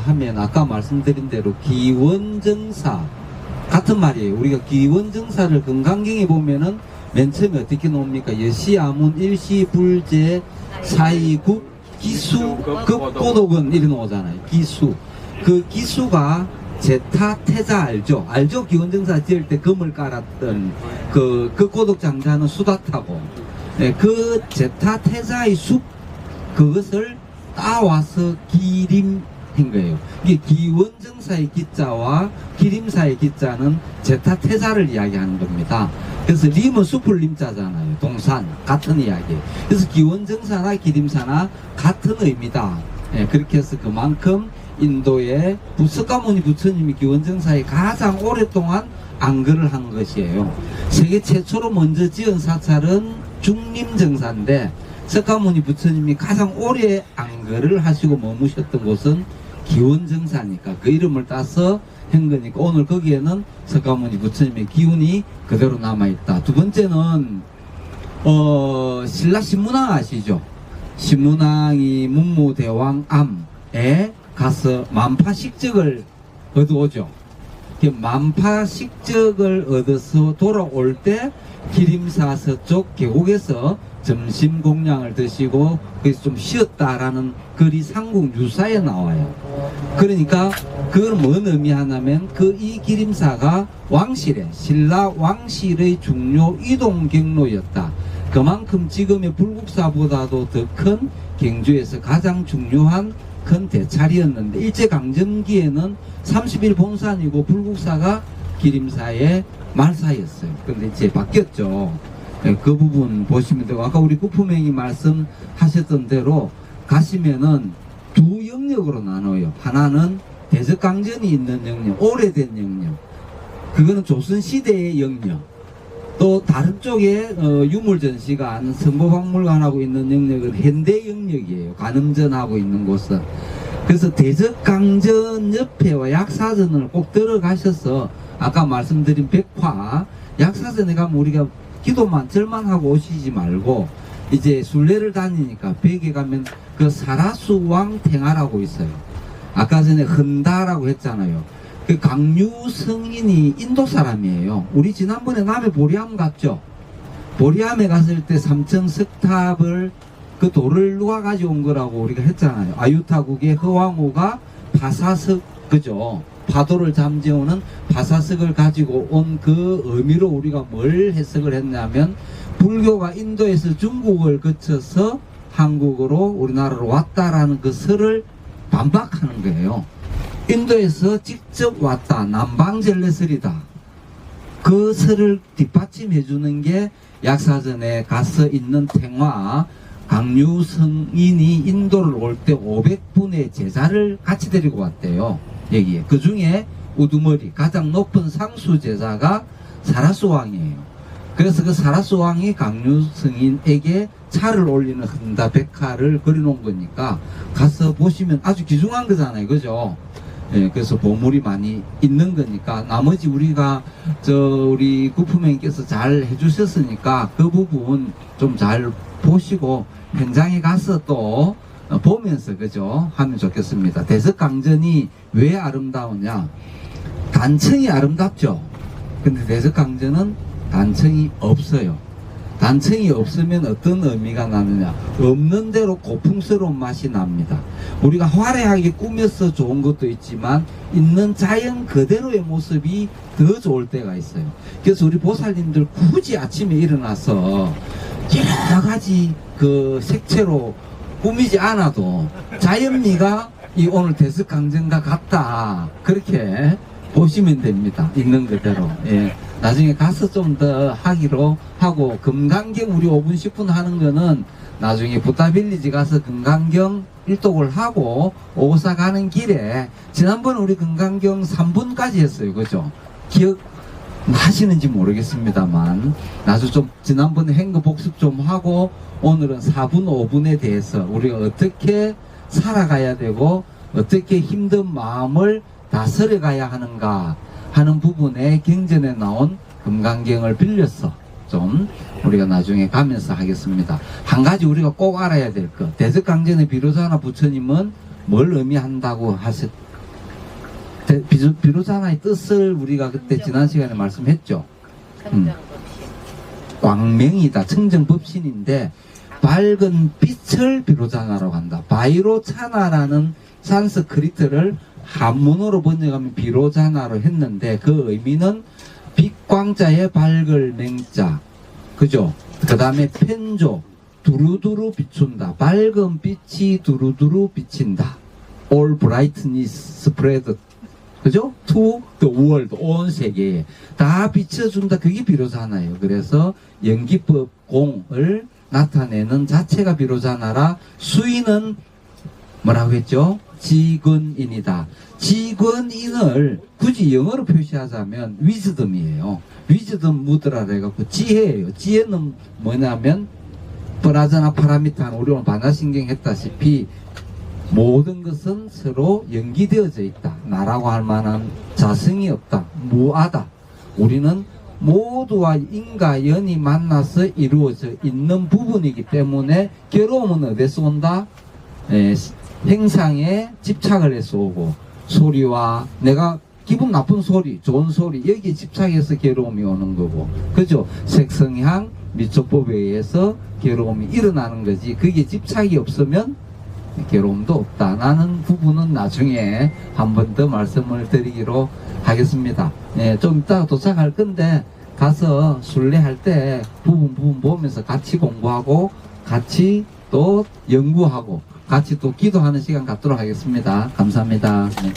하면 아까 말씀드린 대로 기원정사 같은 말이에요. 우리가 기원정사를 금강경에 보면은 맨 처음에 어떻게 나옵니까? 여시아문 일시불제 사이국 기수 급고독은 이렇게 나오잖아요. 기수. 그 기수가 제타태자 알죠? 알죠? 기원정사 지을 때 금을 깔았던 그 급고독 장자는 수다타고, 네, 그 제타태자의 숲 그것을 따와서 기림한 거예요. 이게 기원정사의 기자와 기림사의 기자는 제타태자를 이야기하는 겁니다. 그래서 림은 숲을 림자잖아요. 동산 같은 이야기. 그래서 기원정사나 기림사나 같은 의미다. 예, 그렇게 해서 그만큼 인도의 석가모니 부처님이 기원정사에 가장 오랫동안 안거를 한 것이에요. 세계 최초로 먼저 지은 사찰은 중림정사인데 석가모니 부처님이 가장 오래 안거를 하시고 머무셨던 곳은 기원정사니까 그 이름을 따서 한 거니까 오늘 거기에는 석가모니 부처님의 기운이 그대로 남아있다. 두 번째는 신라 신문왕 아시죠? 신문왕이 문무대왕암에 가서 만파식적을 얻어오죠. 만파식적을 얻어서 돌아올 때 기림사 서쪽 계곡에서 점심 공양을 드시고 거기서 좀 쉬었다라는 글이 삼국 유사에 나와요. 그러니까 그걸 뭔 의미하냐면 그 이 기림사가 왕실의 신라 왕실의 중요 이동 경로였다. 그만큼 지금의 불국사보다도 더 큰 경주에서 가장 중요한 큰 대찰이었는데 일제강점기에는 30일 본산이고 불국사가 기림사의 말사였어요. 그런데 이제 바뀌었죠. 네, 그 부분 보시면 되고 아까 우리 구품행이 말씀하셨던 대로 가시면은 두 영역으로 나눠요. 하나는 대적강전이 있는 영역, 오래된 영역. 그거는 조선시대의 영역. 또 다른 쪽에 유물전시관, 성보박물관하고 있는 영역은 현대 영역이에요. 관음전하고 있는 곳은. 그래서 대적강전 옆에와 약사전을 꼭 들어가셔서 아까 말씀드린 백화, 약사전에 가면 우리가 기도만 절만 하고 오시지 말고 이제 순례를 다니니까 백에 가면 그 사라수왕 탱하라고 있어요. 아까 전에 흔다라고 했잖아요. 그 강류 성인이 인도 사람이에요. 우리 지난번에 남해 보리암 갔죠. 보리암에 갔을 때 삼천 석탑을 그 돌을 누가 가져온 거라고 우리가 했잖아요. 아유타국의 허왕호가 파사석, 그죠? 파도를 잠재우는 파사석을 가지고 온 그 의미로 우리가 뭘 해석을 했냐면 불교가 인도에서 중국을 거쳐서 한국으로 우리나라로 왔다라는 그 설을 반박하는 거예요. 인도에서 직접 왔다, 남방젤레설이다. 그 설을 뒷받침해 주는 게 약사전에 가서 있는 탱화 강류 성인이 인도를 올 때 500분의 제자를 같이 데리고 왔대요. 여기에. 그 중에 우두머리 가장 높은 상수 제자가 사라수왕이에요. 그래서 그 사라수왕이 강류 성인에게 차를 올리는 흔다 백화를 그려놓은 거니까 가서 보시면 아주 귀중한 거잖아요. 그죠? 예, 그래서 보물이 많이 있는 거니까 나머지 우리가 우리 구품행께서 잘 해주셨으니까 그 부분 좀 잘 보시고 현장에 가서 또 보면서 그죠? 하면 좋겠습니다. 대석강전이 왜 아름다우냐? 단청이 아름답죠. 근데 대석강전은 단청이 없어요. 단청이 없으면 어떤 의미가 나느냐? 없는 대로 고풍스러운 맛이 납니다. 우리가 화려하게 꾸며서 좋은 것도 있지만 있는 자연 그대로의 모습이 더 좋을 때가 있어요. 그래서 우리 보살님들 굳이 아침에 일어나서 여러 가지 그 색채로 꾸미지 않아도 자연미가 이 오늘 대석강전과 같다. 그렇게 보시면 됩니다. 있는 그대로. 예. 나중에 가서 좀 더 하기로 하고 금강경 우리 5분 10분 하는 거는 나중에 부타빌리지 가서 금강경 일독을 하고 오사 가는 길에 지난번 우리 금강경 3분까지 했어요. 그죠? 기억 하시는지 모르겠습니다만 나중에 좀 지난번에 한 거 복습 좀 하고 오늘은 4분 5분에 대해서 우리가 어떻게 살아가야 되고 어떻게 힘든 마음을 다스려 가야 하는가 하는 부분에 경전에 나온 금강경을 빌려서 좀 우리가 나중에 가면서 하겠습니다. 한 가지 우리가 꼭 알아야 될 것. 대석강전의 비로자나 부처님은 뭘 의미한다고 비로자나의 뜻을 우리가 그때 지난 시간에 말씀했죠. 청정법신. 광명이다. 청정법신인데 밝은 빛을 비로자나라고 한다. 바이로차나라는 산스크리트를 한문어로 번역하면 비로자나로 했는데 그 의미는 빛광자의 밝을 맹자, 그죠? 그 다음에 펜조, 두루두루 비춘다. 밝은 빛이 두루두루 비친다. All brightness spread, 그죠? To the world, 온 세계에 다 비춰준다. 그게 비로자나예요. 그래서 연기법 공을 나타내는 자체가 비로자나라. 수인은 뭐라고 했죠? 지근인이다. 지근인을 굳이 영어로 표시하자면 위즈덤이에요. 위즈덤 무드라 해갖고 지혜예요. 지혜는 뭐냐면 프라자나 파라미타는 우리 오늘 반야신경 했다시피 모든 것은 서로 연기되어져 있다. 나라고 할 만한 자성이 없다. 무아다. 우리는 모두와 인과연이 만나서 이루어져 있는 부분이기 때문에 괴로움은 어디서 온다? 행상에 집착을 해서 오고, 소리와 내가 기분 나쁜 소리, 좋은 소리, 여기에 집착해서 괴로움이 오는 거고, 그죠? 색성향, 미촉법에 의해서 괴로움이 일어나는 거지. 그게 집착이 없으면 괴로움도 없다. 라는 부분은 나중에 한 번 더 말씀을 드리기로 하겠습니다. 좀 이따가 도착할 건데, 가서 순례할 때 부분 보면서 같이 공부하고, 같이 또 연구하고, 같이 또 기도하는 시간 갖도록 하겠습니다. 감사합니다. 네.